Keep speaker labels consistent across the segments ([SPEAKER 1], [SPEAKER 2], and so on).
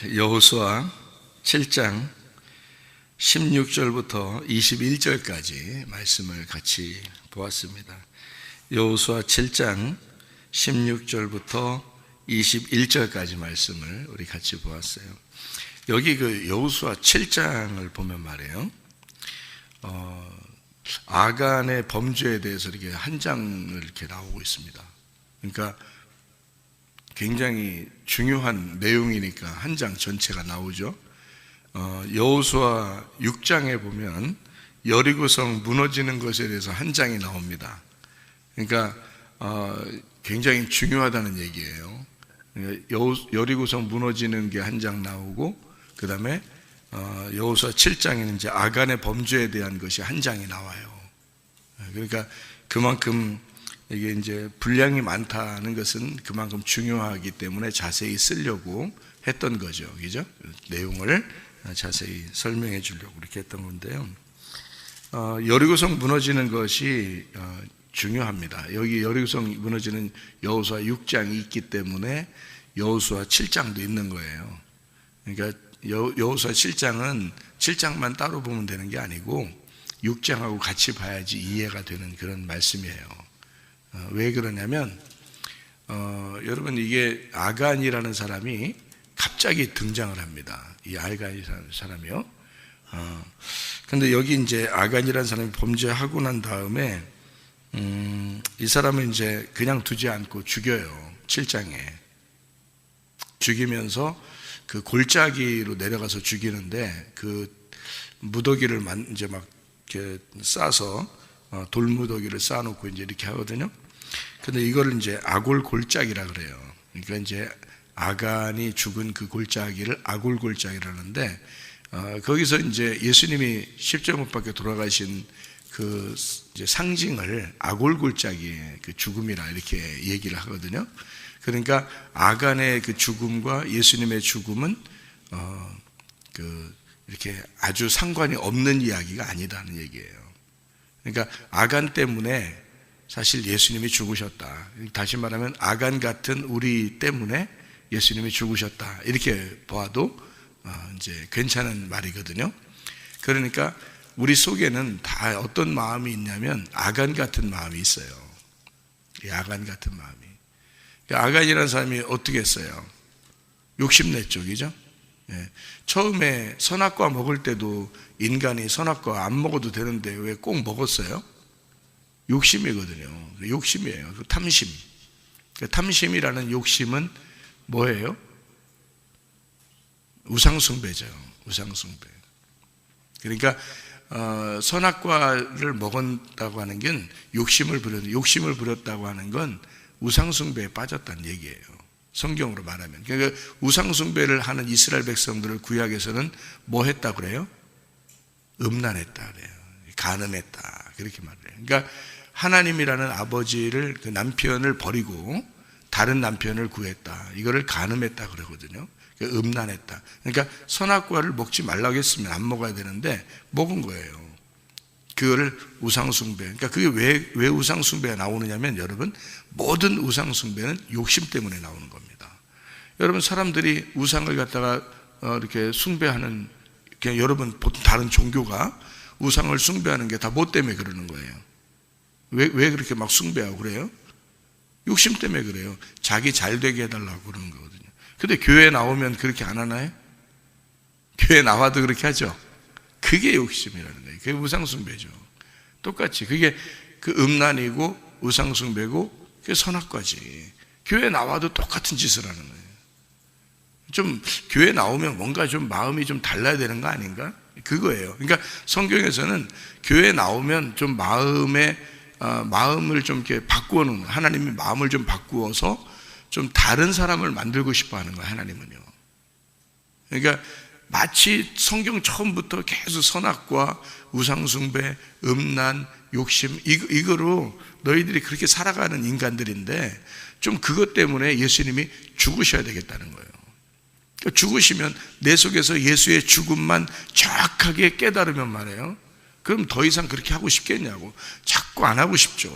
[SPEAKER 1] 여호수아 7장 16절부터 21절까지 말씀을 같이 보았습니다. 여호수아 7장 16절부터 21절까지 말씀을 우리 같이 보았어요. 여기 그 여호수아 7장을 보면 말이에요, 아간의 범죄에 대해서 이렇게 한 장을 이렇게 나오고 있습니다. 그러니까 굉장히 중요한 내용이니까 한 장 전체가 나오죠. 여호수아 6장에 보면 여리고성 무너지는 것에 대해서 한 장이 나옵니다. 그러니까 굉장히 중요하다는 얘기예요. 여리고성 무너지는 게 한 장 나오고, 그 다음에 여호수아 7장에는 이제 아간의 범죄에 대한 것이 한 장이 나와요. 그러니까 그만큼 이게 이제 분량이 많다는 것은 그만큼 중요하기 때문에 자세히 쓰려고 했던 거죠. 그죠? 내용을 자세히 설명해 주려고 그렇게 했던 건데요. 여리고성 무너지는 것이 중요합니다. 여기 여리고성 무너지는 여호수아 6장이 있기 때문에 여호수아 7장도 있는 거예요. 그러니까 여호수아 7장은 7장만 따로 보면 되는 게 아니고 6장하고 같이 봐야지 이해가 되는 그런 말씀이에요. 왜 그러냐면 여러분, 이게 아간이라는 사람이 갑자기 등장을 합니다. 이 아간이라는 사람이요. 근데 여기 이제 아간이라는 사람이 범죄하고 난 다음에 이 사람은 이제 그냥 두지 않고 죽여요. 7장에 죽이면서 그 골짜기로 내려가서 죽이는데, 그 무더기를 이제 막 이렇게 싸서 돌무더기를 쌓아놓고 이제 이렇게 하거든요. 근데 이거를 이제 아골 골짜기라 그래요. 그러니까 이제 아간이 죽은 그 골짜기를 아골 골짜기라는데, 거기서 이제 예수님이 십자못 박혀 돌아가신 그 이제 상징을 아골 골짜기의 그 죽음이라 이렇게 얘기를 하거든요. 그러니까 아간의 그 죽음과 예수님의 죽음은 이렇게 아주 상관이 없는 이야기가 아니다는 얘기예요. 그러니까 아간 때문에 사실 예수님이 죽으셨다. 다시 말하면 아간 같은 우리 때문에 예수님이 죽으셨다. 이렇게 보아도 이제 괜찮은 말이거든요. 그러니까 우리 속에는 다 어떤 마음이 있냐면 아간 같은 마음이 있어요. 이 아간 같은 마음이. 아간이라는 사람이 어떻게 했어요? 욕심냈죠, 그죠? 예. 처음에 선악과 먹을 때도 인간이 선악과 안 먹어도 되는데 왜 꼭 먹었어요? 욕심이거든요. 욕심이에요. 탐심. 탐심이라는 욕심은 뭐예요? 우상숭배죠. 우상숭배. 그러니까 선악과를 먹었다고 하는 건 욕심을 부렸다고 하는 건 우상숭배에 빠졌다는 얘기예요. 성경으로 말하면. 그러니까 우상숭배를 하는 이스라엘 백성들을 구약에서는 뭐 했다 그래요? 음란했다 그래요. 간음했다. 그렇게 말해요. 그러니까 하나님이라는 아버지를, 그 남편을 버리고 다른 남편을 구했다. 이거를 간음했다 그러거든요. 음란했다. 그러니까 선악과를 먹지 말라고 했으면 안 먹어야 되는데 먹은 거예요. 그거를 우상숭배. 그러니까 그게 왜 우상숭배가 나오느냐면, 여러분, 모든 우상숭배는 욕심 때문에 나오는 겁니다. 여러분, 사람들이 우상을 갖다가 이렇게 숭배하는, 그냥 여러분 보통 다른 종교가 우상을 숭배하는 게 다 뭐 때문에 그러는 거예요? 왜 그렇게 막 숭배하고 그래요? 욕심 때문에 그래요. 자기 잘 되게 해달라고 그러는 거거든요. 근데 교회 나오면 그렇게 안 하나요? 교회 나와도 그렇게 하죠. 그게 욕심이라는 거예요. 그게 우상숭배죠. 똑같이 그게 그 음란이고 우상숭배고 그게 선악과지. 교회 나와도 똑같은 짓을 하는 거예요. 좀 교회 나오면 뭔가 좀 마음이 좀 달라야 되는 거 아닌가? 그거예요. 그러니까 성경에서는 교회 나오면 좀 마음을 좀 이렇게 바꾸어놓는, 하나님이 마음을 좀 바꾸어서 좀 다른 사람을 만들고 싶어 하는 거예요, 하나님은요. 그러니까 마치 성경 처음부터 계속 선악과 우상숭배, 음란, 욕심, 이거로 너희들이 그렇게 살아가는 인간들인데, 좀 그것 때문에 예수님이 죽으셔야 되겠다는 거예요. 그러니까 죽으시면 내 속에서 예수의 죽음만 정확하게 깨달으면 말이에요, 그럼 더 이상 그렇게 하고 싶겠냐고. 자꾸 안 하고 싶죠.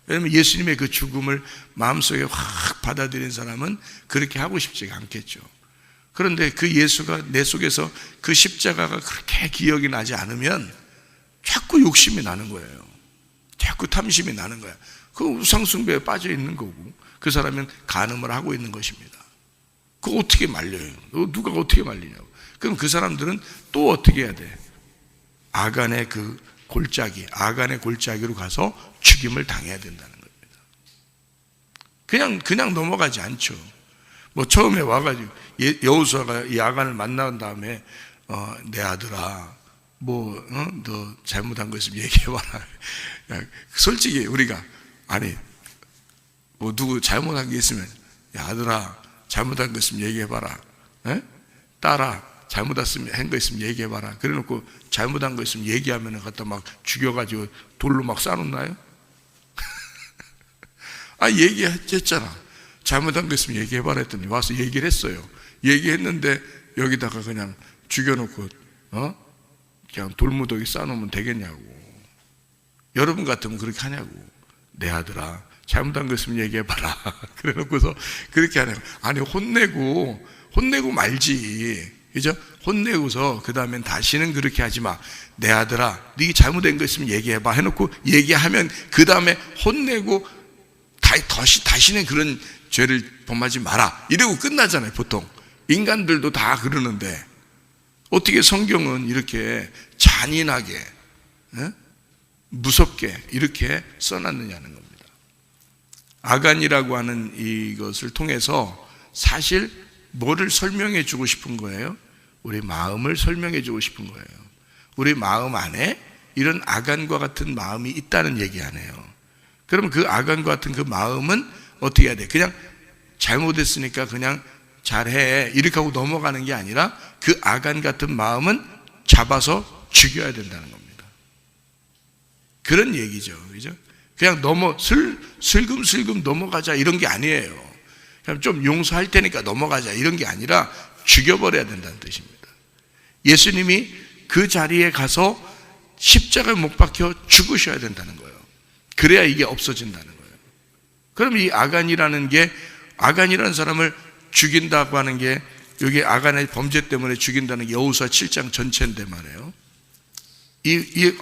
[SPEAKER 1] 왜냐하면 예수님의 그 죽음을 마음속에 확 받아들인 사람은 그렇게 하고 싶지가 않겠죠. 그런데 그 예수가 내 속에서 그 십자가가 그렇게 기억이 나지 않으면 자꾸 욕심이 나는 거예요. 자꾸 탐심이 나는 거야. 그 우상숭배에 빠져 있는 거고, 그 사람은 간음을 하고 있는 것입니다. 그거 어떻게 말려요? 누가 어떻게 말리냐고. 그럼 그 사람들은 또 어떻게 해야 돼? 아간의 그 골짜기, 아간의 골짜기로 가서 죽임을 당해야 된다는 겁니다. 그냥 넘어가지 않죠. 뭐 처음에 와가지고 여호수아가 이 아간을 만난 다음에 내 아들아, 너 잘못한 거 있으면 얘기해봐라. 솔직히 우리가 누구 잘못한 게 있으면, 야 아들아 잘못한 거 있으면 얘기해봐라. 딸아 잘못한 거 있으면 얘기해봐라. 그래놓고 잘못한 거 있으면 얘기하면 갖다 막 죽여가지고 돌로 막 싸놓나요? 얘기했잖아. 잘못한 거 있으면 얘기해봐라 했더니 와서 얘기를 했어요. 얘기했는데 여기다가 그냥 죽여놓고 그냥 돌무더기 싸놓으면 되겠냐고. 여러분 같으면 그렇게 하냐고. 내 아들아 잘못한 거 있으면 얘기해봐라. 그래놓고서 그렇게 하냐고. 혼내고 말지. 그죠? 혼내고서 그 다음엔 다시는 그렇게 하지 마. 내 아들아 네 잘못된 거 있으면 얘기해봐 해놓고 얘기하면 그 다음에 혼내고 다시는 그런 죄를 범하지 마라 이러고 끝나잖아요. 보통 인간들도 다 그러는데 어떻게 성경은 이렇게 잔인하게 무섭게 이렇게 써놨느냐는 겁니다. 아간이라고 하는 이것을 통해서 사실 뭐를 설명해 주고 싶은 거예요? 우리 마음을 설명해 주고 싶은 거예요. 우리 마음 안에 이런 아간과 같은 마음이 있다는 얘기 아니에요. 그러면 그 아간과 같은 그 마음은 어떻게 해야 돼? 그냥 잘못했으니까 그냥 잘해 이렇게 하고 넘어가는 게 아니라 그 아간 같은 마음은 잡아서 죽여야 된다는 겁니다. 그런 얘기죠. 그죠? 그냥 슬금슬금 넘어가자 이런 게 아니에요. 그냥 좀 용서할 테니까 넘어가자 이런 게 아니라 죽여버려야 된다는 뜻입니다. 예수님이 그 자리에 가서 십자가에 못 박혀 죽으셔야 된다는 거예요. 그래야 이게 없어진다는 거예요. 그럼 이 아간이라는 사람을 죽인다고 하는 게 여기 아간의 범죄 때문에 죽인다는 게 여호수아 7장 전체인데 말이에요. 이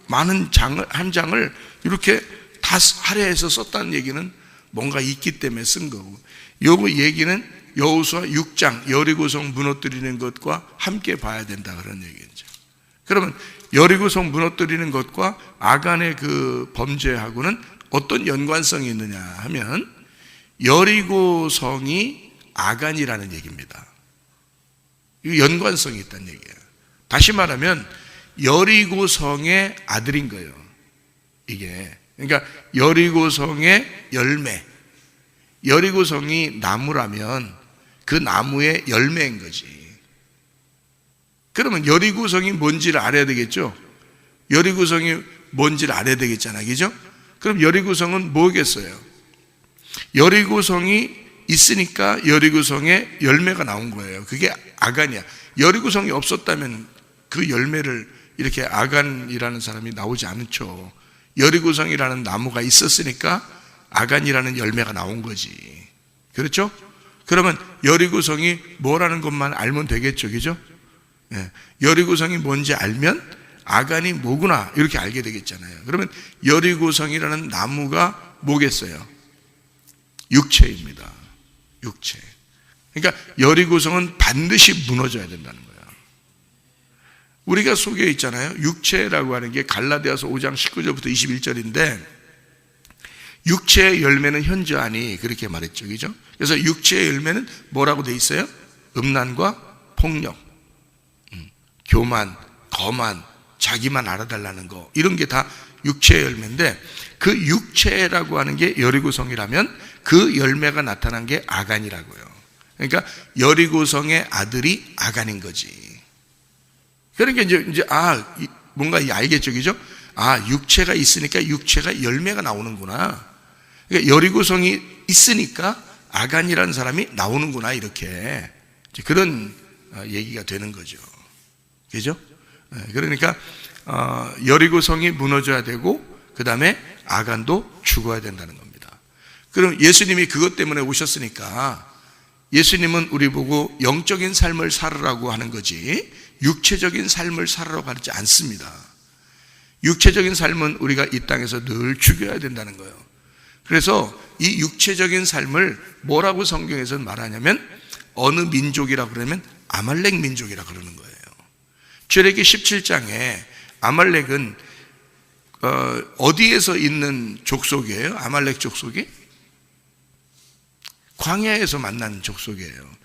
[SPEAKER 1] 많은 한 장을 이렇게 다 할애해서 썼다는 얘기는 뭔가 있기 때문에 쓴 거고, 요 얘기는 여호수아 6장 여리고성 무너뜨리는 것과 함께 봐야 된다 그런 얘기죠. 그러면 여리고성 무너뜨리는 것과 아간의 그 범죄하고는 어떤 연관성이 있느냐 하면 여리고성이 아간이라는 얘기입니다. 연관성이 있다는 얘기예요. 다시 말하면 여리고성의 아들인 거예요. 이게 그러니까 여리고성의 열매, 여리고성이 나무라면 그 나무의 열매인 거지. 그러면 여리고성이 뭔지를 알아야 되겠죠. 여리고성이 뭔지를 알아야 되겠잖아요. 그죠? 그럼 여리고성은 뭐겠어요? 여리고성이 있으니까 여리고성의 열매가 나온 거예요. 그게 아간이야. 여리고성이 없었다면 그 열매를 이렇게 아간이라는 사람이 나오지 않죠. 여리고성이라는 나무가 있었으니까 아간이라는 열매가 나온 거지. 그렇죠? 그러면 여리고성이 뭐라는 것만 알면 되겠죠. 그죠? 예. 여리고성이 뭔지 알면 아간이 뭐구나 이렇게 알게 되겠잖아요. 그러면 여리고성이라는 나무가 뭐겠어요? 육체입니다. 육체. 그러니까 여리고성은 반드시 무너져야 된다는 거예요. 우리가 속에 있잖아요. 육체라고 하는 게 갈라디아서 5장 19절부터 21절인데 육체의 열매는 현저하니 그렇게 말했죠. 그죠? 그래서 육체의 열매는 뭐라고 돼 있어요? 음란과 폭력, 교만, 거만, 자기만 알아달라는 거 이런 게 다 육체의 열매인데 그 육체라고 하는 게 여리고성이라면 그 열매가 나타난 게 아간이라고요. 그러니까 여리고성의 아들이 아간인 거지. 그러니까 이제 뭔가 알겠죠, 그죠? 육체가 있으니까 육체가 열매가 나오는구나. 그러니까 여리고성이 있으니까 아간이라는 사람이 나오는구나 이렇게 그런 얘기가 되는 거죠. 그죠? 그러니까 여리고성이 무너져야 되고 그 다음에 아간도 죽어야 된다는 겁니다. 그럼 예수님이 그것 때문에 오셨으니까 예수님은 우리 보고 영적인 삶을 살으라고 하는 거지 육체적인 삶을 살으라고 하지 않습니다. 육체적인 삶은 우리가 이 땅에서 늘 죽여야 된다는 거예요. 그래서 이 육체적인 삶을 뭐라고 성경에서는 말하냐면 어느 민족이라고 그러면 아말렉 민족이라고 그러는 거예요. 출애굽기 17장에 아말렉은 어디에서 있는 족속이에요? 아말렉 족속이? 광야에서 만난 족속이에요.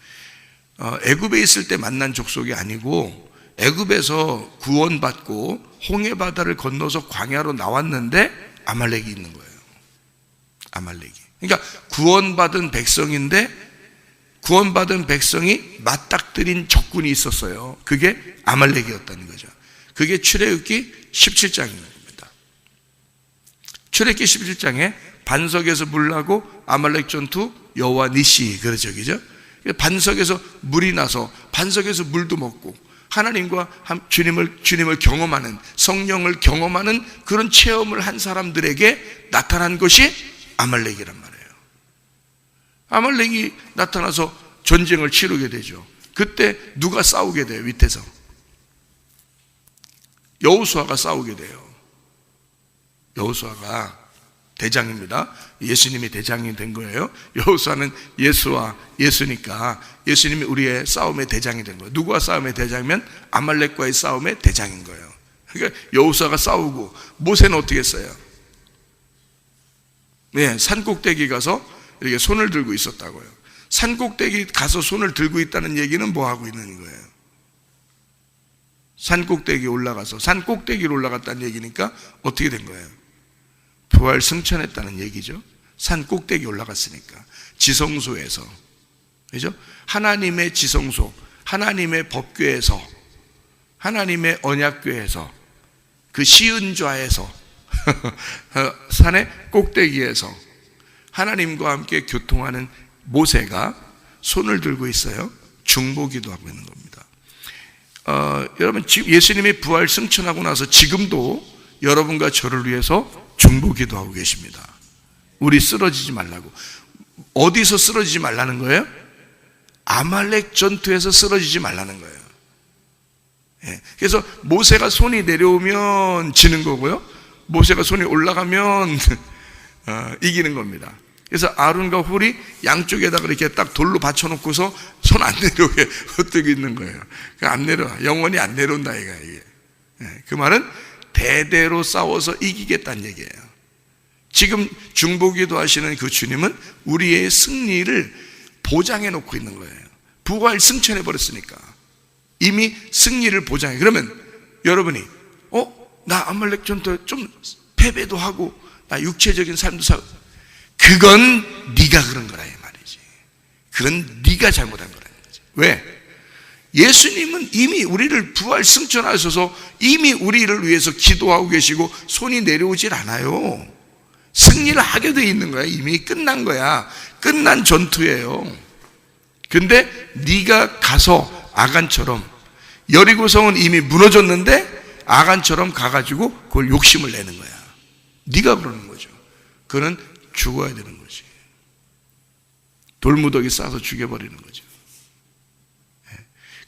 [SPEAKER 1] 애굽에 있을 때 만난 족속이 아니고 애굽에서 구원받고 홍해바다를 건너서 광야로 나왔는데 아말렉이 있는 거예요. 아말렉이. 그러니까 구원받은 백성인데 구원받은 백성이 맞닥뜨린 적군이 있었어요. 그게 아말렉이었다는 거죠. 그게 출애굽기 17장입니다. 출애굽기 17장에 반석에서 물 나고 아말렉 전투 여호와 니시 그러죠, 그죠? 반석에서 물이 나서 반석에서 물도 먹고 하나님과 주님을 경험하는 성령을 경험하는 그런 체험을 한 사람들에게 나타난 것이 아말렉이란 말이에요. 아말렉이 나타나서 전쟁을 치르게 되죠. 그때 누가 싸우게 돼요? 밑에서 여호수아가 싸우게 돼요. 여호수아가 대장입니다. 예수님이 대장이 된 거예요. 여호수아는 예수니까 예수님이 우리의 싸움의 대장이 된 거예요. 누구와 싸움의 대장이면 아말렉과의 싸움의 대장인 거예요. 그러니까 여호수아가 싸우고 모세는 어떻게 했어요? 네, 산꼭대기 가서 이렇게 손을 들고 있었다고요. 산꼭대기 가서 손을 들고 있다는 얘기는 뭐 하고 있는 거예요? 산꼭대기로 올라갔다는 얘기니까 어떻게 된 거예요? 부활 승천했다는 얘기죠. 산꼭대기 올라갔으니까 지성소에서, 그죠? 하나님의 지성소, 하나님의 법궤에서, 하나님의 언약궤에서, 그 시은좌에서 산의 꼭대기에서 하나님과 함께 교통하는 모세가 손을 들고 있어요. 중보기도 하고 있는 겁니다. 여러분, 예수님이 부활 승천하고 나서 지금도 여러분과 저를 위해서 중보기도 하고 계십니다. 우리 쓰러지지 말라고. 어디서 쓰러지지 말라는 거예요? 아말렉 전투에서 쓰러지지 말라는 거예요. 그래서 모세가 손이 내려오면 지는 거고요, 모세가 손이 올라가면 이기는 겁니다. 그래서 아론과 훌이 양쪽에다가 이렇게 딱 돌로 받쳐놓고서 손 안 내려오게 헛뜨고 있는 거예요. 안 내려와. 영원히 안 내려온다 이게. 그 말은 대대로 싸워서 이기겠다는 얘기예요. 지금 중보기도 하시는 그 주님은 우리의 승리를 보장해 놓고 있는 거예요. 부활 승천해 버렸으니까 이미 승리를 보장해. 그러면 여러분이 나 아말렉 전투 좀 패배도 하고 나 육체적인 삶도 살고, 그건 네가 그런 거라 이 말이지. 그건 네가 잘못한 거라는 거지. 왜? 예수님은 이미 우리를 부활 승천하셔서 이미 우리를 위해서 기도하고 계시고 손이 내려오질 않아요. 승리를 하게 돼 있는 거야. 이미 끝난 거야. 끝난 전투예요. 근데 네가 가서 아간처럼, 여리고성은 이미 무너졌는데 아간처럼 가가지고 그걸 욕심을 내는 거야. 네가 그러는 거죠. 그는 죽어야 되는 거지. 돌무더기 싸서 죽여버리는 거죠.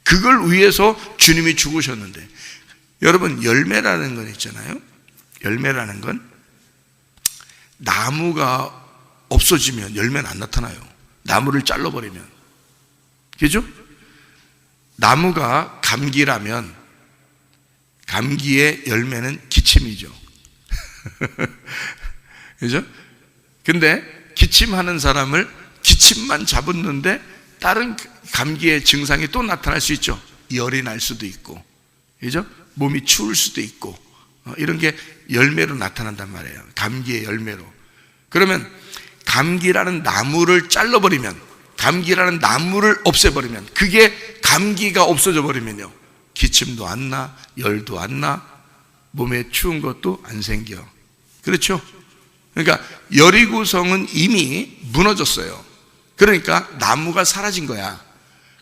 [SPEAKER 1] 그걸 위해서 주님이 죽으셨는데, 여러분, 열매라는 건 있잖아요. 열매라는 건 나무가 없어지면 열매는 안 나타나요. 나무를 잘라버리면. 그죠? 나무가 감기라면 감기의 열매는 기침이죠. 그죠? 근데 기침하는 사람을 기침만 잡았는데 다른 감기의 증상이 또 나타날 수 있죠. 열이 날 수도 있고, 그죠? 몸이 추울 수도 있고, 이런 게 열매로 나타난단 말이에요. 감기의 열매로. 그러면 감기라는 나무를 잘라버리면, 감기라는 나무를 없애버리면, 그게 감기가 없어져 버리면요, 기침도 안 나, 열도 안 나, 몸에 추운 것도 안 생겨. 그렇죠? 그러니까 여리고성은 이미 무너졌어요. 그러니까 나무가 사라진 거야.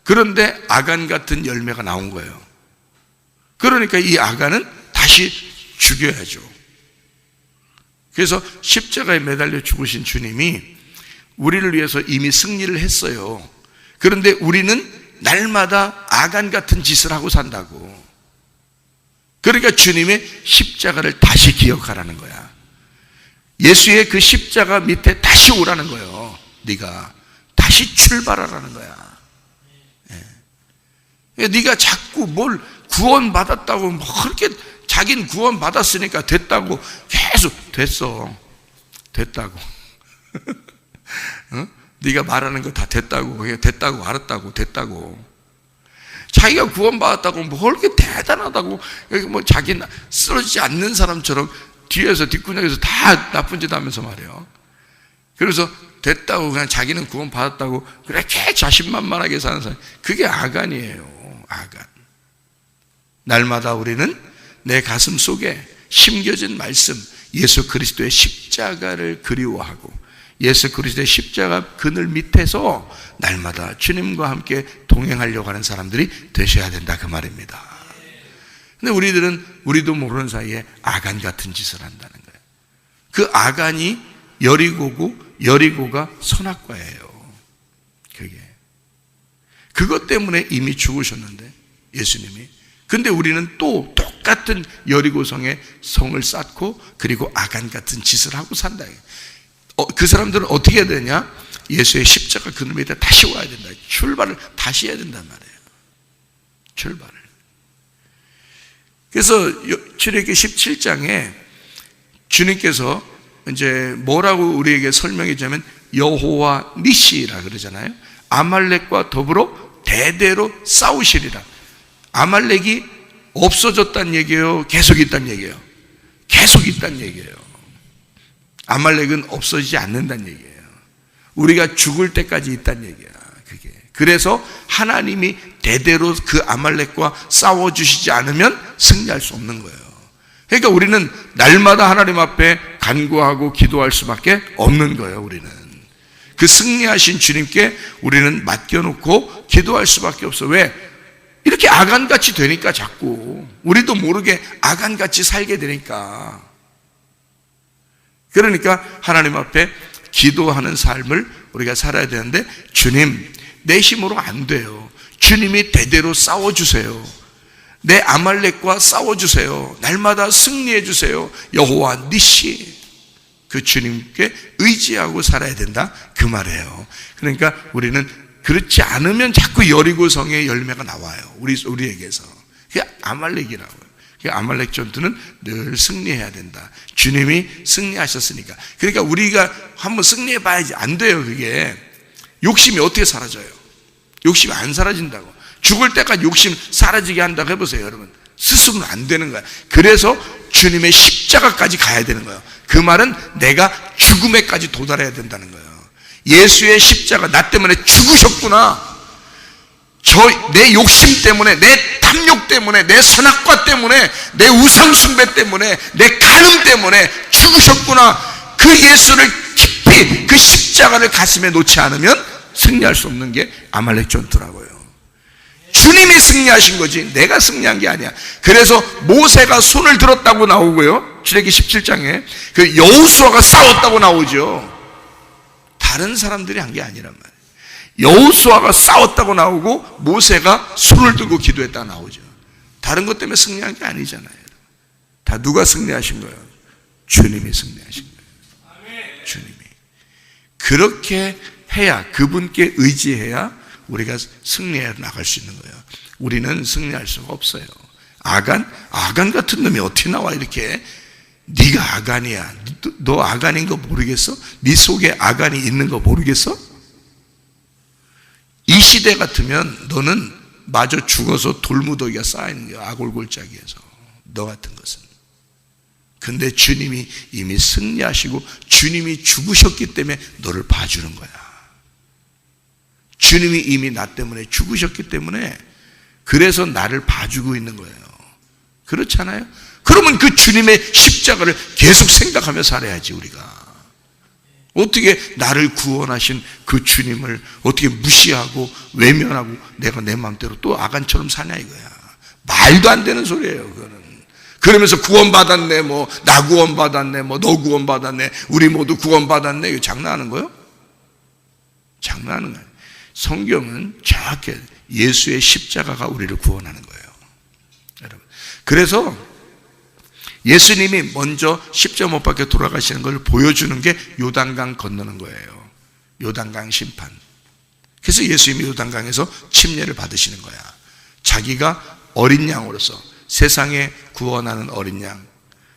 [SPEAKER 1] 그런데 아간 같은 열매가 나온 거예요. 그러니까 이 아간은 다시 죽여야죠. 그래서 십자가에 매달려 죽으신 주님이 우리를 위해서 이미 승리를 했어요. 그런데 우리는 날마다 아간 같은 짓을 하고 산다고. 그러니까 주님의 십자가를 다시 기억하라는 거야. 예수의 그 십자가 밑에 다시 오라는 거예요. 네가 다시 출발하라는 거야. 네가 자꾸 뭘 구원받았다고 뭐 그렇게 자기는 구원받았으니까 됐다고 계속 됐다고 어? 네가 말하는 거 다 됐다고 알았다고 됐다고. 자기가 구원받았다고 뭐 그렇게 대단하다고 여기 뭐 자기는 쓰러지지 않는 사람처럼 뒤에서 뒷구녕에서 다 나쁜 짓 하면서 말이에요. 그래서 됐다고 그냥 자기는 구원받았다고 그렇게 자신만만하게 사는 사람, 그게 아간이에요. 아간. 날마다 우리는 내 가슴 속에 심겨진 말씀, 예수 그리스도의 십자가를 그리워하고 예수 그리스도의 십자가 그늘 밑에서 날마다 주님과 함께 동행하려고 하는 사람들이 되셔야 된다, 그 말입니다. 근데 우리도 모르는 사이에 아간 같은 짓을 한다는 거예요. 그 아간이 여리고고 여리고가 선악과예요. 그것 때문에 이미 죽으셨는데 예수님이. 근데 우리는 또 똑같은 여리고성에 성을 쌓고 그리고 아간 같은 짓을 하고 산다. 그 사람들은 어떻게 해야 되냐? 예수의 십자가 그늘 밑에 다시 와야 된다. 출발을 다시 해야 된단 말이에요. 출발을. 그래서 출애굽기 17장에 주님께서 이제 뭐라고 우리에게 설명해 주냐면 여호와 니시라 그러잖아요. 아말렉과 더불어 대대로 싸우시리라. 아말렉이 없어졌다는 얘기예요? 계속 있다는 얘기예요? 계속 있다는 얘기예요. 아말렉은 없어지지 않는다는 얘기예요. 우리가 죽을 때까지 있다는 얘기야, 그게. 그래서 하나님이 대대로 그 아말렉과 싸워주시지 않으면 승리할 수 없는 거예요. 그러니까 우리는 날마다 하나님 앞에 간구하고 기도할 수밖에 없는 거예요, 우리는. 그 승리하신 주님께 우리는 맡겨놓고 기도할 수밖에 없어. 왜? 이렇게 아간같이 되니까 자꾸. 우리도 모르게 아간같이 살게 되니까. 그러니까 하나님 앞에 기도하는 삶을 우리가 살아야 되는데, 주님, 내 힘으로 안 돼요. 주님이 대대로 싸워주세요. 내 아말렉과 싸워주세요. 날마다 승리해 주세요. 여호와 니시. 그 주님께 의지하고 살아야 된다, 그 말이에요. 그러니까 우리는 그렇지 않으면 자꾸 여리고성의 열매가 나와요, 우리에게서. 그게 아말렉이라고요. 아말렉 전투는 늘 승리해야 된다. 주님이 승리하셨으니까. 그러니까 우리가 한번 승리해 봐야지. 안 돼요, 그게. 욕심이 어떻게 사라져요? 욕심이 안 사라진다고. 죽을 때까지 욕심 사라지게 한다고 해보세요, 여러분. 스스로는 안 되는 거야. 그래서 주님의 십자가까지 가야 되는 거예요. 그 말은 내가 죽음에까지 도달해야 된다는 거예요. 예수의 십자가, 나 때문에 죽으셨구나. 내 욕심 때문에, 내 탐욕 때문에, 내 선악과 때문에, 내 우상숭배 때문에, 내 간음 때문에 죽으셨구나. 그 예수를 깊이, 그 십자가를 가슴에 놓지 않으면 승리할 수 없는 게 아말렉 전투라고요. 주님이 승리하신 거지 내가 승리한 게 아니야. 그래서 모세가 손을 들었다고 나오고요, 출애굽기 17장에 그 여호수아가 싸웠다고 나오죠. 다른 사람들이 한 게 아니란 말이에요. 여호수아가 싸웠다고 나오고 모세가 손을 들고 기도했다고 나오죠. 다른 것 때문에 승리한 게 아니잖아요. 다 누가 승리하신 거예요? 주님이 승리하신 거예요. 주님이. 그렇게 해야, 그분께 의지해야 우리가 승리해 나갈 수 있는 거예요. 우리는 승리할 수가 없어요. 아간 같은 놈이 어떻게 나와 이렇게. 네가 아간이야. 너 아간인 거 모르겠어? 네 속에 아간이 있는 거 모르겠어? 이 시대 같으면 너는 마저 죽어서 돌무더기가 쌓이는 거야, 아골골짜기에서. 너 같은 것은. 근데 주님이 이미 승리하시고 주님이 죽으셨기 때문에 너를 봐주는 거야. 주님이 이미 나 때문에 죽으셨기 때문에 그래서 나를 봐주고 있는 거예요. 그렇잖아요? 그러면 그 주님의 십자가를 계속 생각하며 살아야지, 우리가. 어떻게 나를 구원하신 그 주님을 어떻게 무시하고 외면하고 내가 내 마음대로 또 아간처럼 사냐 이거야. 말도 안 되는 소리예요, 그거는. 그러면서 구원받았네, 뭐 나 구원받았네, 뭐 너 구원받았네, 우리 모두 구원받았네. 이거 장난하는 거예요? 장난하는 거예요. 성경은 정확히 예수의 십자가가 우리를 구원하는 거예요. 여러분. 그래서 예수님이 먼저 십자가 못 박혀 돌아가시는 걸 보여주는 게 요단강 건너는 거예요. 요단강 심판. 그래서 예수님이 요단강에서 침례를 받으시는 거야. 자기가 어린 양으로서 세상에 구원하는 어린 양,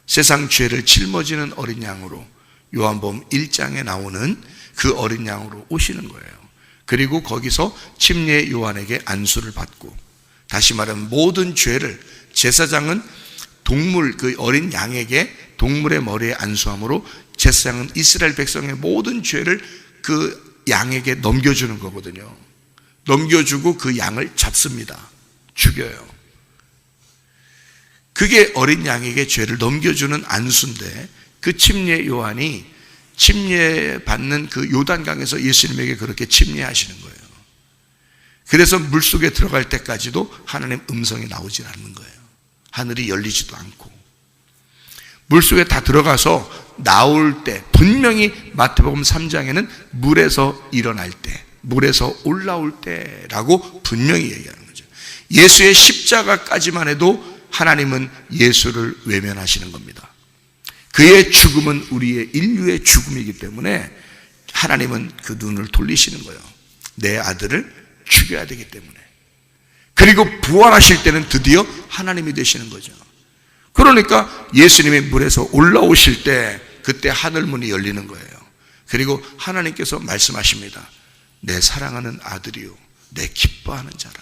[SPEAKER 1] 세상 죄를 짊어지는 어린 양으로 요한복음 1장에 나오는 그 어린 양으로 오시는 거예요. 그리고 거기서 침례 요한에게 안수를 받고, 다시 말하면 모든 죄를 제사장은 동물, 그 어린 양에게 동물의 머리에 안수함으로 제사장은 이스라엘 백성의 모든 죄를 그 양에게 넘겨주는 거거든요. 넘겨주고 그 양을 잡습니다. 죽여요. 그게 어린 양에게 죄를 넘겨주는 안수인데, 그 침례 요한이 침례 받는 그 요단강에서 예수님에게 그렇게 침례하시는 거예요. 그래서 물속에 들어갈 때까지도 하나님 음성이 나오질 않는 거예요. 하늘이 열리지도 않고. 물속에 다 들어가서 나올 때, 분명히 마태복음 3장에는 물에서 일어날 때, 물에서 올라올 때라고 분명히 얘기하는 거죠. 예수의 십자가까지만 해도 하나님은 예수를 외면하시는 겁니다. 그의 죽음은 우리의 인류의 죽음이기 때문에 하나님은 그 눈을 돌리시는 거예요. 내 아들을 죽여야 되기 때문에. 그리고 부활하실 때는 드디어 하나님이 되시는 거죠. 그러니까 예수님이 물에서 올라오실 때 그때 하늘문이 열리는 거예요. 그리고 하나님께서 말씀하십니다. 내 사랑하는 아들이요, 내 기뻐하는 자라.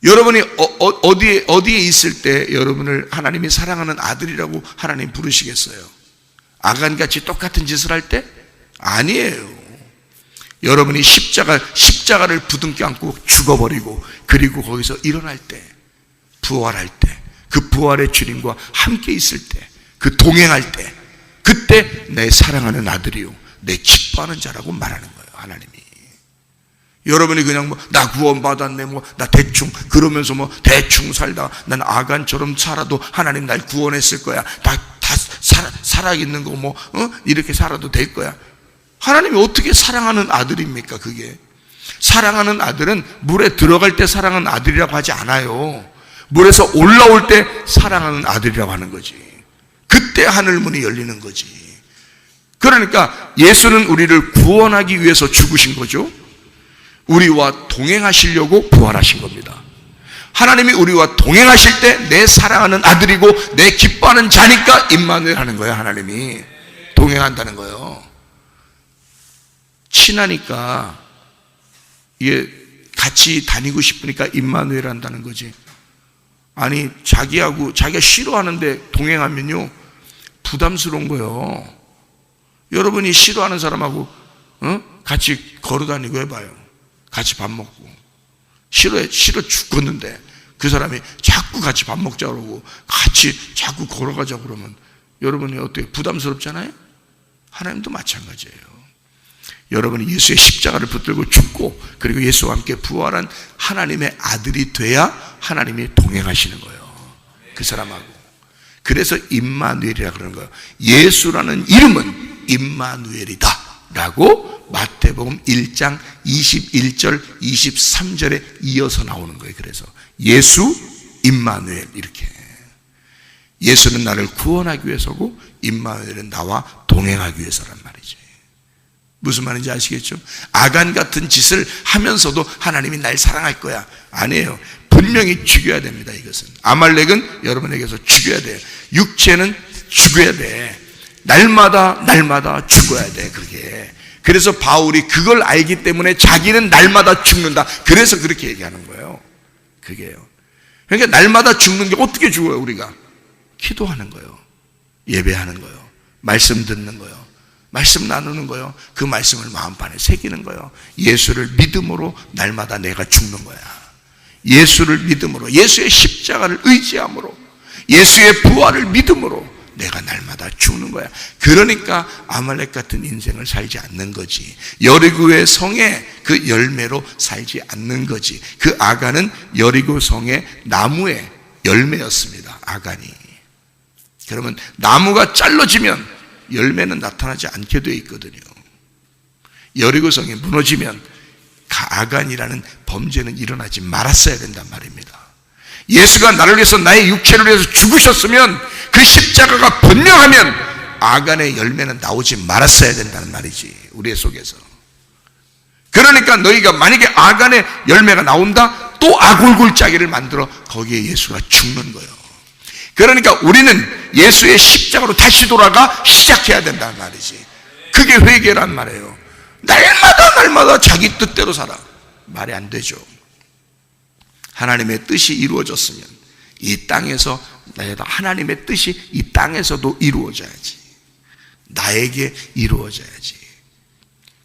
[SPEAKER 1] 여러분이 어디에 있을 때 여러분을 하나님이 사랑하는 아들이라고 하나님 부르시겠어요? 아간같이 똑같은 짓을 할 때? 아니에요. 여러분이 십자가를 부둥켜 안고 죽어버리고, 그리고 거기서 일어날 때, 부활할 때, 그 부활의 주님과 함께 있을 때, 그 동행할 때, 그때 내 사랑하는 아들이요, 내 기뻐하는 자라고 말하는 거예요, 하나님이. 여러분이 그냥 나 구원받았네, 나 대충, 그러면서 대충 살다가 난 아간처럼 살아도 하나님 날 구원했을 거야. 다 살아있는 거 이렇게 살아도 될 거야. 하나님이 어떻게 사랑하는 아들입니까, 그게? 사랑하는 아들은 물에 들어갈 때 사랑하는 아들이라고 하지 않아요. 물에서 올라올 때 사랑하는 아들이라고 하는 거지. 그때 하늘문이 열리는 거지. 그러니까 예수는 우리를 구원하기 위해서 죽으신 거죠. 우리와 동행하시려고 부활하신 겁니다. 하나님이 우리와 동행하실 때 내 사랑하는 아들이고 내 기뻐하는 자니까 임마누엘 하는 거예요. 하나님이 동행한다는 거예요. 친하니까, 이게 같이 다니고 싶으니까 임마누엘 한다는 거지. 아니, 자기가 싫어하는데 동행하면요 부담스러운 거예요. 여러분이 싫어하는 사람하고 같이 걸어 다니고 해봐요. 같이 밥 먹고, 싫어 죽겠는데 그 사람이 자꾸 같이 밥 먹자고 그러고 같이 자꾸 걸어가자고 그러면 여러분이 어떻게, 부담스럽잖아요? 하나님도 마찬가지예요. 여러분이 예수의 십자가를 붙들고 죽고, 그리고 예수와 함께 부활한 하나님의 아들이 돼야 하나님이 동행하시는 거예요, 그 사람하고. 그래서 임마누엘이라 그러는 거예요. 예수라는 이름은 임마누엘이다 라고 마태복음 1장 21절 23절에 이어서 나오는 거예요. 그래서 예수 임마누엘, 이렇게. 예수는 나를 구원하기 위해서고 임마누엘은 나와 동행하기 위해서란 말이지. 무슨 말인지 아시겠죠? 아간 같은 짓을 하면서도 하나님이 날 사랑할 거야. 아니에요. 분명히 죽여야 됩니다. 이것은 아말렉은 여러분에게서 죽여야 돼요. 육체는 죽여야 돼. 날마다 죽어야 돼. 그게. 그래서 바울이 그걸 알기 때문에 자기는 날마다 죽는다. 그래서 그렇게 얘기하는 거예요. 그게요. 그러니까 날마다 죽는 게 어떻게 죽어요? 우리가 기도하는 거예요. 예배하는 거예요. 말씀 듣는 거예요. 말씀 나누는 거예요. 그 말씀을 마음판에 새기는 거예요. 예수를 믿음으로 날마다 내가 죽는 거야. 예수를 믿음으로, 예수의 십자가를 의지함으로, 예수의 부활을 믿음으로 내가 날마다 죽는 거야. 그러니까 아말렉 같은 인생을 살지 않는 거지. 여리고의 성의 그 열매로 살지 않는 거지. 그 아간은 여리고 성의 나무의 열매였습니다. 아간이. 그러면 나무가 잘라지면 열매는 나타나지 않게 되어 있거든요. 여리고 성이 무너지면 아간이라는 범죄는 일어나지 말았어야 된단 말입니다. 예수가 나를 위해서, 나의 육체를 위해서 죽으셨으면, 그 십자가가 분명하면 아간의 열매는 나오지 말았어야 된다는 말이지, 우리의 속에서. 그러니까 너희가 만약에 아간의 열매가 나온다, 또 아굴굴짜기를 만들어 거기에 예수가 죽는 거예요. 그러니까 우리는 예수의 십자가로 다시 돌아가 시작해야 된다는 말이지. 그게 회개란 말이에요. 날마다 자기 뜻대로 살아. 말이 안 되죠. 하나님의 뜻이 이루어졌으면 이 땅에서, 하나님의 뜻이 이 땅에서도 이루어져야지. 나에게 이루어져야지.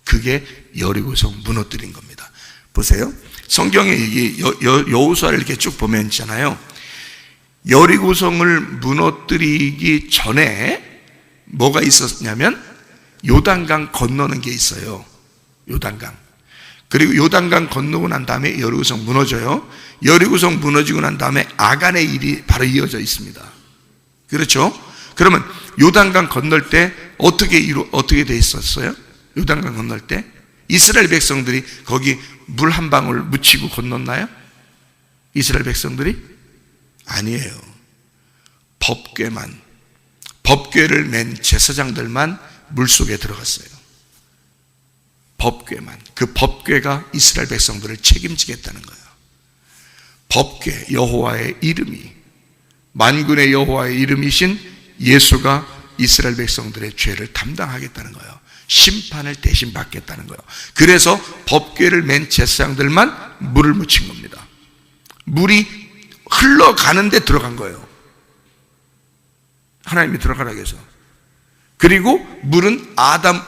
[SPEAKER 1] 그게 여리고성 무너뜨린 겁니다. 보세요. 성경에 이게 여호수아를 이렇게 쭉 보면 있잖아요. 여리고성을 무너뜨리기 전에 뭐가 있었냐면 요단강 건너는 게 있어요. 요단강. 그리고 요단강 건너고 난 다음에 여리고성 무너져요. 여리고성 무너지고 난 다음에 아간의 일이 바로 이어져 있습니다. 그렇죠? 그러면 요단강 건널 때 어떻게 돼 있었어요? 요단강 건널 때 이스라엘 백성들이 거기 물 한 방울 묻히고 건넜나요? 이스라엘 백성들이? 아니에요. 법궤를 맨 제사장들만 물속에 들어갔어요. 법궤만. 그 법궤가 이스라엘 백성들을 책임지겠다는 거예요. 법궤, 여호와의 이름이, 만군의 여호와의 이름이신 예수가 이스라엘 백성들의 죄를 담당하겠다는 거예요. 심판을 대신 받겠다는 거예요. 그래서 법궤를 맨 제사장들만 물을 묻힌 겁니다. 물이 흘러가는데 들어간 거예요. 하나님이 들어가라고 해서. 그리고 물은 아담의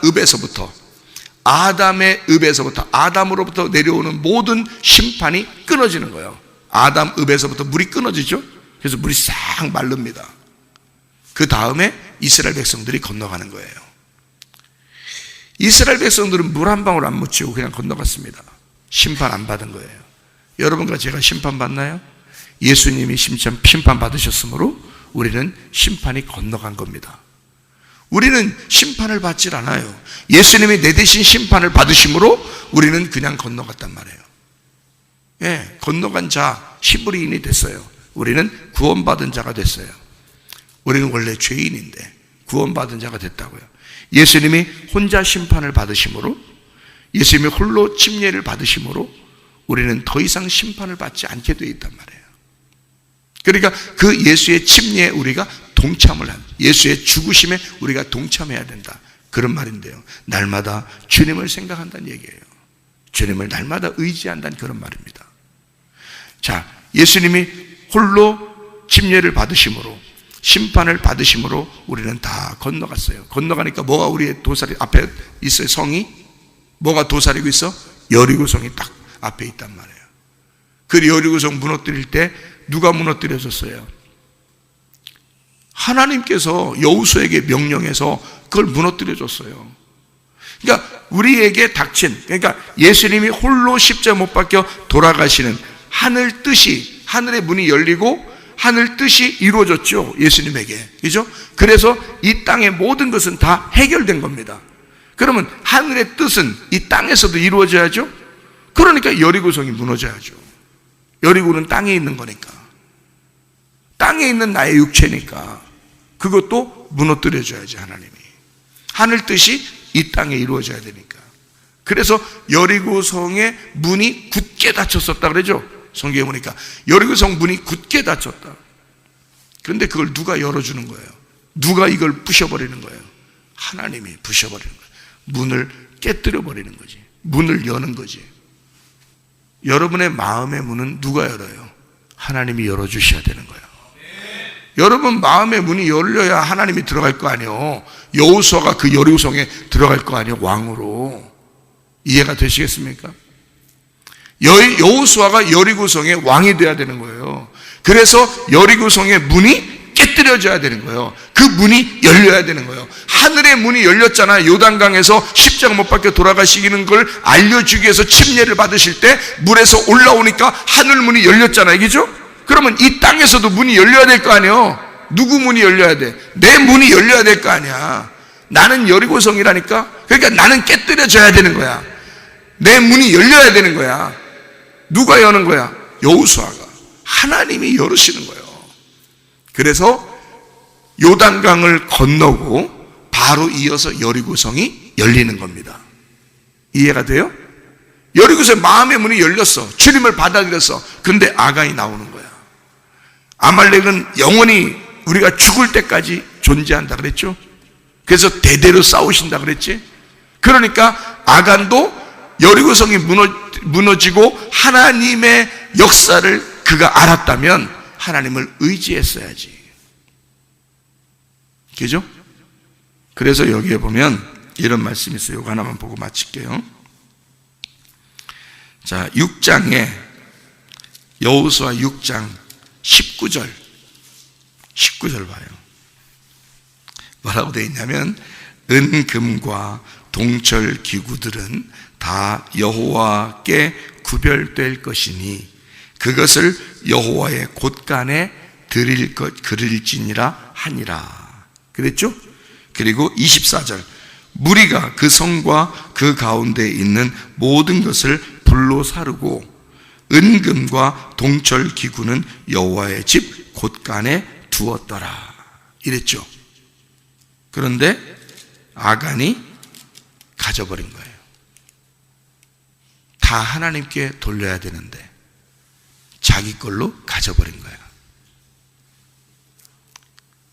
[SPEAKER 1] 읍에서부터 아담으로부터 내려오는 모든 심판이 끊어지는 거예요. 아담 읍에서부터 물이 끊어지죠. 그래서 물이 싹 마릅니다. 그 다음에 이스라엘 백성들이 건너가는 거예요. 이스라엘 백성들은 물 한 방울 안 묻히고 그냥 건너갔습니다. 심판 안 받은 거예요. 여러분과 제가 심판 받나요? 예수님이 심판 받으셨으므로 우리는 심판이 건너간 겁니다. 우리는 심판을 받질 않아요. 예수님이 내 대신 심판을 받으심으로 우리는 그냥 건너갔단 말이에요. 예, 건너간 자, 히브리인이 됐어요. 우리는 구원받은 자가 됐어요. 우리는 원래 죄인인데 구원받은 자가 됐다고요. 예수님이 혼자 심판을 받으심으로, 예수님이 홀로 침례를 받으심으로 우리는 더 이상 심판을 받지 않게 되어 있단 말이에요. 그러니까 그 예수의 침례에 우리가 동참을 한, 예수의 죽으심에 우리가 동참해야 된다, 그런 말인데요. 날마다 주님을 생각한다는 얘기예요. 주님을 날마다 의지한다는 그런 말입니다. 자, 예수님이 홀로 침례를 받으심으로, 심판을 받으심으로 우리는 다 건너갔어요. 건너가니까 뭐가 우리의 도살이 앞에 있어요? 성이 뭐가 도사리고 있어? 여리고성이 딱 앞에 있단 말이에요. 그 여리고성 무너뜨릴 때 누가 무너뜨려졌어요? 하나님께서 여호수아에게 명령해서 그걸 무너뜨려줬어요. 그러니까 우리에게 닥친, 그러니까 예수님이 홀로 십자가 못 박혀 돌아가시는 하늘 뜻이, 하늘의 문이 열리고 하늘 뜻이 이루어졌죠, 예수님에게. 그죠? 그래서 이 땅의 모든 것은 다 해결된 겁니다. 그러면 하늘의 뜻은 이 땅에서도 이루어져야죠? 그러니까 여리고성이 무너져야죠. 여리고는 땅에 있는 거니까. 땅에 있는 나의 육체니까 그것도 무너뜨려줘야지, 하나님이. 하늘 뜻이 이 땅에 이루어져야 되니까. 그래서 여리고성의 문이 굳게 닫혔었다 그러죠? 성경에 보니까 여리고성 문이 굳게 닫혔다. 그런데 그걸 누가 열어주는 거예요? 누가 이걸 부셔버리는 거예요? 하나님이 부셔버리는 거예요. 문을 깨뜨려 버리는 거지. 문을 여는 거지. 여러분의 마음의 문은 누가 열어요? 하나님이 열어주셔야 되는 거예요. 여러분 마음의 문이 열려야 하나님이 들어갈 거 아니에요. 여호수아가 그 여리고성에 들어갈 거 아니에요, 왕으로. 이해가 되시겠습니까? 여호수아가 여리고성의 왕이 돼야 되는 거예요. 그래서 여리고성의 문이 깨뜨려져야 되는 거예요. 그 문이 열려야 되는 거예요. 하늘의 문이 열렸잖아요. 요단강에서 십자가 못 박혀 돌아가시는 걸 알려주기 위해서 침례를 받으실 때 물에서 올라오니까 하늘 문이 열렸잖아요. 그죠? 그러면 이 땅에서도 문이 열려야 될 거 아니에요. 누구 문이 열려야 돼? 내 문이 열려야 될 거 아니야. 나는 여리고성이라니까. 그러니까 나는 깨뜨려져야 되는 거야. 내 문이 열려야 되는 거야. 누가 여는 거야? 여호수아가. 하나님이 열으시는 거예요. 그래서 요단강을 건너고 바로 이어서 여리고성이 열리는 겁니다. 이해가 돼요? 여리고성의 마음의 문이 열렸어. 주님을 받아들였어. 근데 아간이 나오는 거야. 아말렉은 영원히 우리가 죽을 때까지 존재한다 그랬죠? 그래서 대대로 싸우신다 그랬지? 그러니까 아간도 여리고성이 무너지고 하나님의 역사를 그가 알았다면 하나님을 의지했어야지. 그죠? 그래서 여기에 보면 이런 말씀이 있어요. 이거 하나만 보고 마칠게요. 자, 6장에 여호수아 6장 19절 봐요. 뭐라고 되어 있냐면 은, 금과 동철 기구들은 다 여호와께 구별될 것이니 그것을 여호와의 곳간에 드릴지니라 하니라. 그랬죠? 그리고 24절 무리가 그 성과 그 가운데 있는 모든 것을 불로 사르고 은금과 동철 기구는 여호와의 집 곳간에 두었더라. 이랬죠. 그런데 아간이 가져버린 거예요. 다 하나님께 돌려야 되는데 자기 걸로 가져버린 거야.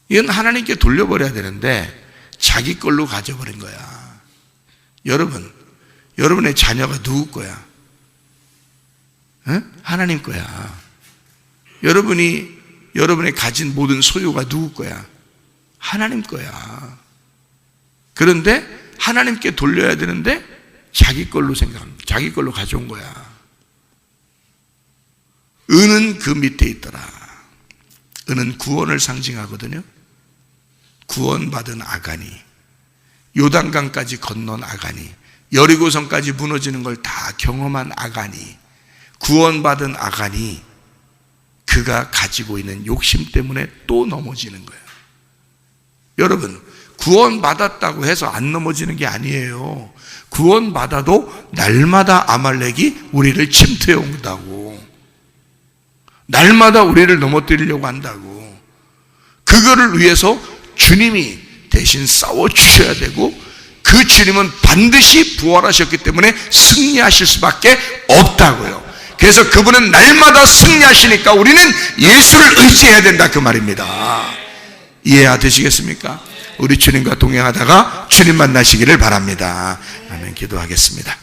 [SPEAKER 1] 이건 하나님께 돌려버려야 되는데 자기 걸로 가져버린 거야. 여러분, 여러분의 자녀가 누구 거야? 응? 하나님 거야. 여러분이 가진 모든 소유가 누구 거야? 하나님 거야. 그런데 하나님께 돌려야 되는데 자기 걸로 생각합니다. 자기 걸로 가져온 거야. 은은 그 밑에 있더라. 은은 구원을 상징하거든요. 구원받은 아간이, 요단강까지 건넌 아간이, 여리고성까지 무너지는 걸 다 경험한 아간이, 구원받은 아간이 그가 가지고 있는 욕심 때문에 또 넘어지는 거예요. 여러분, 구원받았다고 해서 안 넘어지는 게 아니에요. 구원받아도 날마다 아말렉이 우리를 침투해 온다고. 날마다 우리를 넘어뜨리려고 한다고. 그거를 위해서 주님이 대신 싸워주셔야 되고 그 주님은 반드시 부활하셨기 때문에 승리하실 수밖에 없다고요. 그래서 그분은 날마다 승리하시니까 우리는 예수를 의지해야 된다 그 말입니다. 이해되시겠습니까? 우리 주님과 동행하다가 주님 만나시기를 바랍니다. 아멘. 기도하겠습니다.